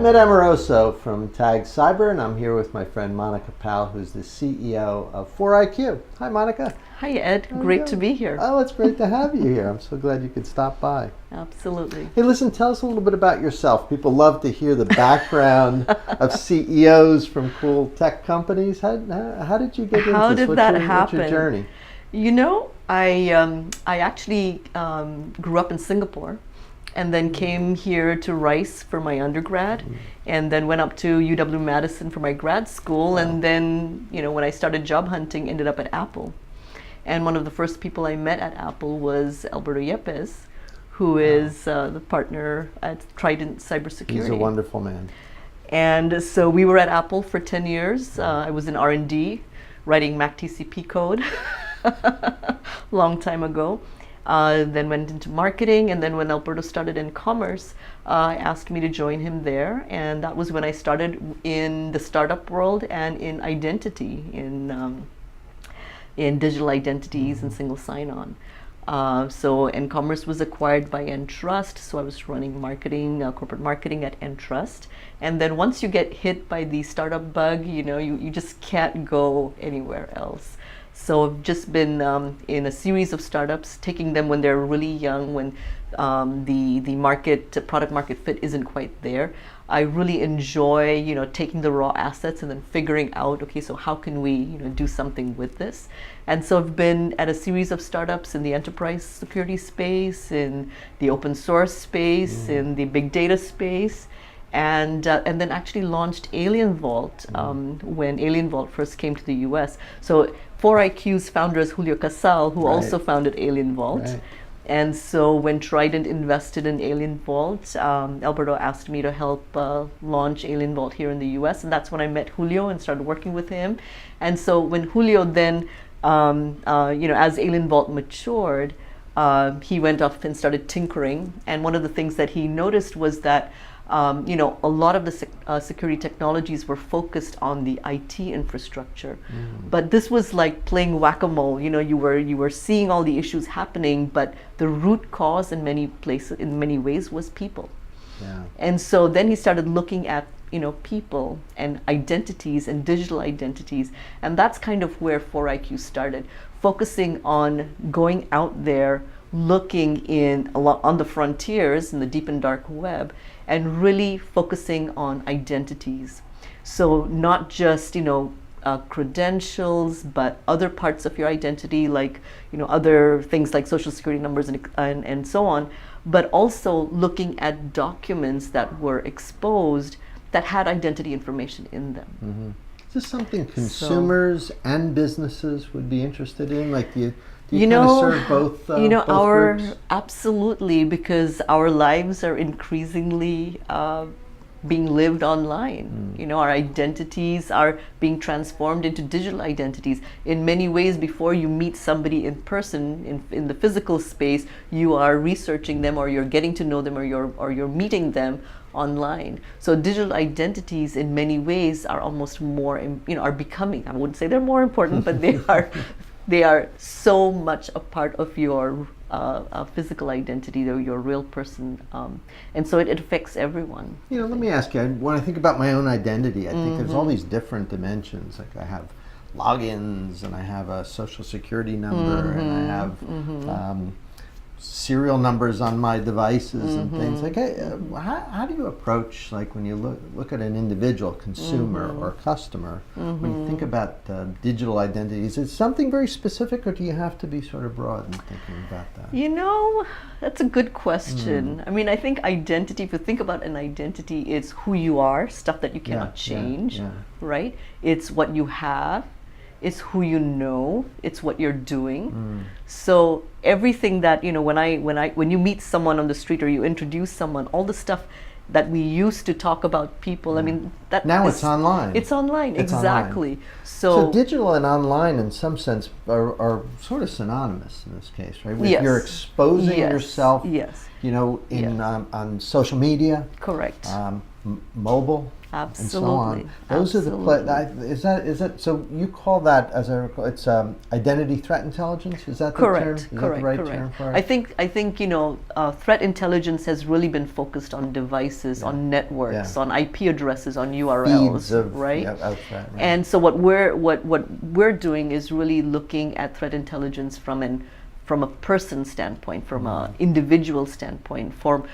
I'm Ed Amoroso from Tag Cyber, and I'm here with my friend Monica Powell, who's the CEO of 4IQ. Hi, Monica. Hi, Ed. Great to be here. Oh, it's great to have you here. I'm so glad you could stop by. Absolutely. Hey, listen, tell us a little bit about yourself. People love to hear the background of CEOs from cool tech companies. How did you get into this? How did that happen? What's your journey? You know, I actually grew up in Singapore, and then came here to Rice for my undergrad, and then went up to UW-Madison for my grad school, and then, you know, when I started job hunting, ended up at Apple. And one of the first people I met at Apple was Alberto Yepes, who is the partner at Trident Cybersecurity. He's a wonderful man. And so we were at Apple for 10 years. I was in R&D, writing Mac TCP code, long time ago. Then went into marketing, and then when Alberto started in commerce, asked me to join him there, and that was when I started in the startup world and in identity, in digital identities and single sign-on. So N-Commerce was acquired by Entrust, so I was running marketing, corporate marketing at Entrust. And then once you get hit by the startup bug, you know, you just can't go anywhere else. So I've just been in a series of startups, taking them when they're really young, when the product market fit isn't quite there. I really enjoy, you know, taking the raw assets and then figuring out, okay, so how can we, you know, do something with this? And so I've been at a series of startups in the enterprise security space, in the open source space, in the big data space, and then actually launched Alien Vault when Alien Vault first came to the US. So 4IQ's founder is Julio Casal, who also founded Alien Vault. Right. And so when Trident invested in Alien Vault, Alberto asked me to help launch Alien Vault here in the US, and that's when I met Julio and started working with him. And so when Julio then, you know, as Alien Vault matured, he went off and started tinkering. And one of the things that he noticed was that you know, a lot of the security technologies were focused on the IT infrastructure, but this was like playing whack-a-mole. You know, you were seeing all the issues happening, but the root cause in many places, in many ways, was people. Yeah. And so then he started looking at, you know, people and identities and digital identities, and that's kind of where 4IQ started, focusing on going out there, looking on the frontiers in the deep and dark web, and really focusing on identities. So not just, you know, credentials, but other parts of your identity, like, you know, other things like social security numbers and so on, but also looking at documents that were exposed that had identity information in them. Is this something consumers and businesses would be interested in? Like, do you kind of serve both? You know, both groups? Absolutely, because our lives are increasingly being lived online. You know, our identities are being transformed into digital identities. In many ways, before you meet somebody in person, in the physical space, you are researching them, or you're getting to know them, or you're meeting them online. So digital identities in many ways are almost more, you know, are becoming, I wouldn't say they're more important, but they are so much a part of your physical identity, or your real person, and so it affects everyone. You know, let me ask you, when I think about my own identity, I think there's all these different dimensions. Like, I have logins, and I have a social security number, and I have serial numbers on my devices and things. Like, how do you approach, like, when you look at an individual consumer or customer, when you think about digital identities, is it something very specific, or do you have to be sort of broad in thinking about that? You know, that's a good question. I mean, I think identity, if you think about an identity, it's who you are, stuff that you cannot change, right? It's what you have. It's who you know. It's what you're doing. So everything that, you know, when you meet someone on the street, or you introduce someone, all the stuff that we used to talk about people, I mean, that now it's online. It's online, exactly. Online. So digital and online, in some sense, are sort of synonymous in this case, right? Yes. You're exposing yourself, yes, you know, in on social media. Correct. mobile, Absolutely. and so on. Those are the is that so you call that, as I recall, it's identity threat intelligence? Is that the term? Correct, Is that correct, the right correct. term for it? I think threat intelligence has really been focused on devices, on networks, on IP addresses, on URLs, Feeds of, right? Of threat, right? And so what we're doing is really looking at threat intelligence from a person standpoint, from an individual standpoint, from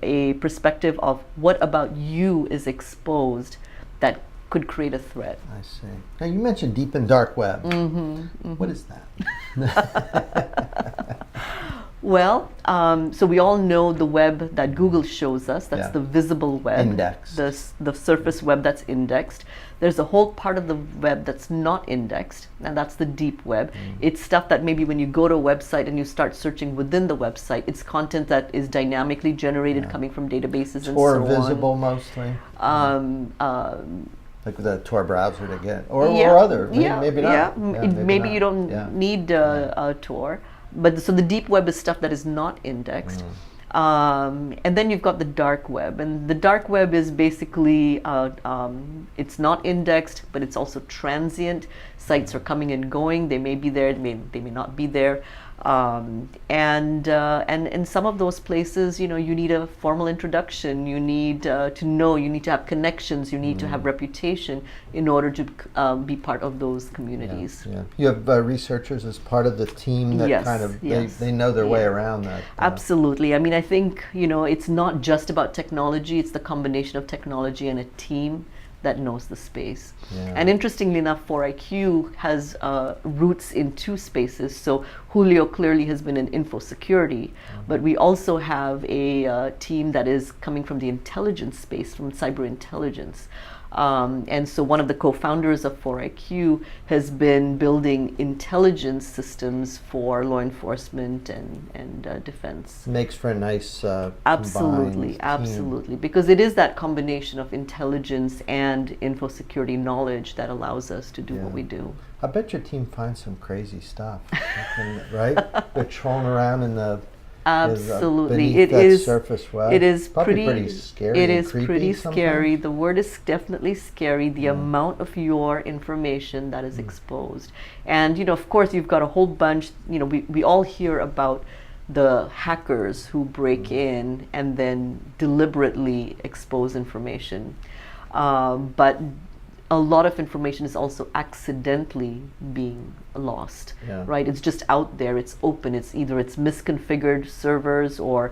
a perspective of what about you is exposed that could create a threat. I see. Now you mentioned deep and dark web. What is that? Well, so we all know the web that Google shows us. That's the visible web. Indexed. The surface web that's indexed. There's a whole part of the web that's not indexed, and that's the deep web. It's stuff that maybe when you go to a website and you start searching within the website, it's content that is dynamically generated coming from databases and so on. Tor visible mostly? Like with a Tor browser to get, or other, maybe not. Maybe you don't need Tor. But so the deep web is stuff that is not indexed. And then you've got the dark web. And the dark web is basically, it's not indexed, but it's also transient. Sites are coming and going. They may be there, they may not be there. And in some of those places, you need a formal introduction. You need to know, you need to have connections, you need to have reputation in order to be part of those communities. You have researchers as part of the team that they know their way around that. Absolutely. I mean, I think, it's not just about technology, it's the combination of technology and a team that knows the space. And interestingly enough, 4IQ has roots in two spaces. So Julio clearly has been in info security, but we also have a team that is coming from the intelligence space, from cyber intelligence. And so one of the co-founders of 4IQ has been building intelligence systems for law enforcement and defense. Makes for a nice absolutely, because it is that combination of intelligence and info security knowledge that allows us to do what we do. I bet your team finds some crazy stuff, right? They're trolling around in the Absolutely, it is surface web. It is pretty scary. It is pretty scary. The word is definitely scary. The amount of your information that is exposed, and of course, you've got a whole bunch. We all hear about the hackers who break in and then deliberately expose information, but a lot of information is also accidentally being lost, right? It's just out there, it's open, it's misconfigured servers or,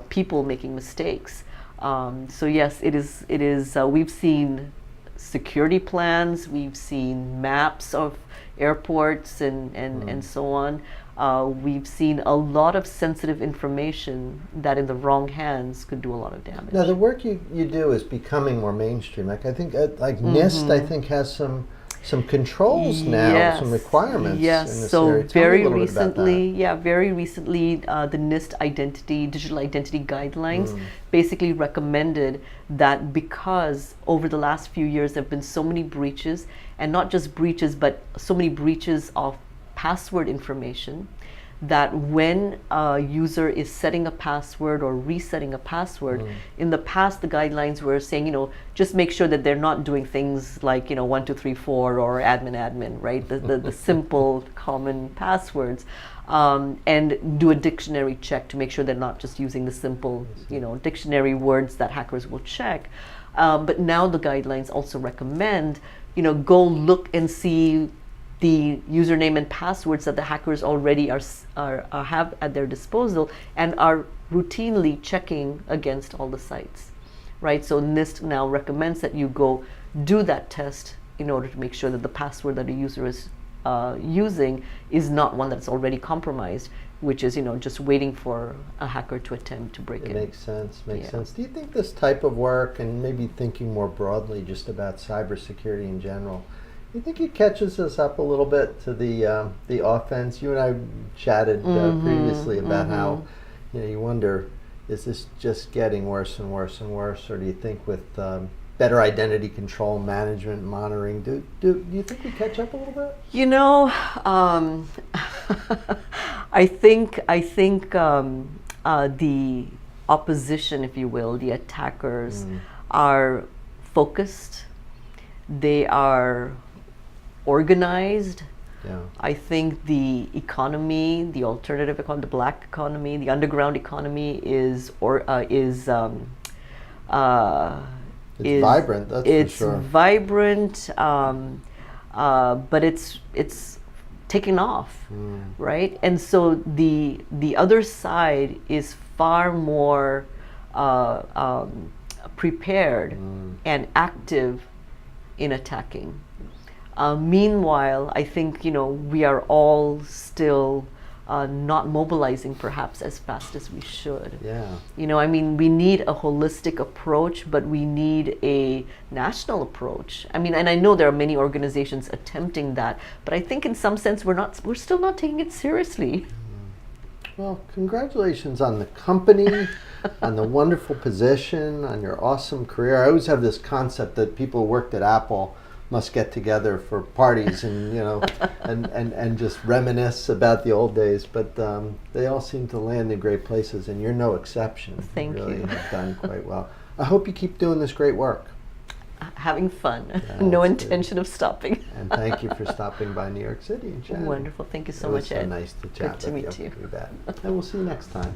people making mistakes. So yes, it is, we've seen security plans, we've seen maps of airports and so on. We've seen a lot of sensitive information that in the wrong hands could do a lot of damage. Now the work you do is becoming more mainstream. Like I think NIST I think has some controls now, some requirements in this area. very recently, the NIST digital identity guidelines basically recommended that because over the last few years there have been so many breaches, and not just breaches, but so many breaches of password information, that when a user is setting a password or resetting a password, in the past the guidelines were saying, just make sure that they're not doing things like 1234 or admin, right? The simple common passwords, and do a dictionary check to make sure they're not just using the simple dictionary words that hackers will check. But now the guidelines also recommend go look and see the username and passwords that the hackers already have at their disposal and are routinely checking against all the sites, right? So NIST now recommends that you go do that test in order to make sure that the password that a user is using is not one that's already compromised, which is just waiting for a hacker to attempt to break in. It makes sense. Do you think this type of work, and maybe thinking more broadly just about cybersecurity in general, you think it catches us up a little bit to the offense? You and I chatted previously about how you wonder, is this just getting worse and worse and worse, or do you think with better identity control, management, monitoring, do you think we catch up a little bit? I think opposition, if you will, the attackers, are focused. They are organized. Yeah. I think the economy, the alternative economy, the black economy, the underground economy is It's vibrant, that's it's for sure. vibrant, but it's taking off, right? And so the other side is far more prepared and active in attacking. Meanwhile, I think we are all still not mobilizing perhaps as fast as we should. Yeah. I mean, we need a holistic approach, but we need a national approach. I mean, and I know there are many organizations attempting that, but I think in some sense we're still not taking it seriously. Well, congratulations on the company, on the wonderful position, on your awesome career. I always have this concept that people who worked at Apple must get together for parties and and just reminisce about the old days, but they all seem to land in great places, and you're no exception. Thank you. you. Have done quite well. I hope you keep doing this great work. Having fun. Yeah, No that's intention good. of stopping. And thank you for stopping by New York City and chatting. Wonderful. Thank you so It was much, so Ed. nice to chat Good to with meet you. You bet. And we'll see you next time.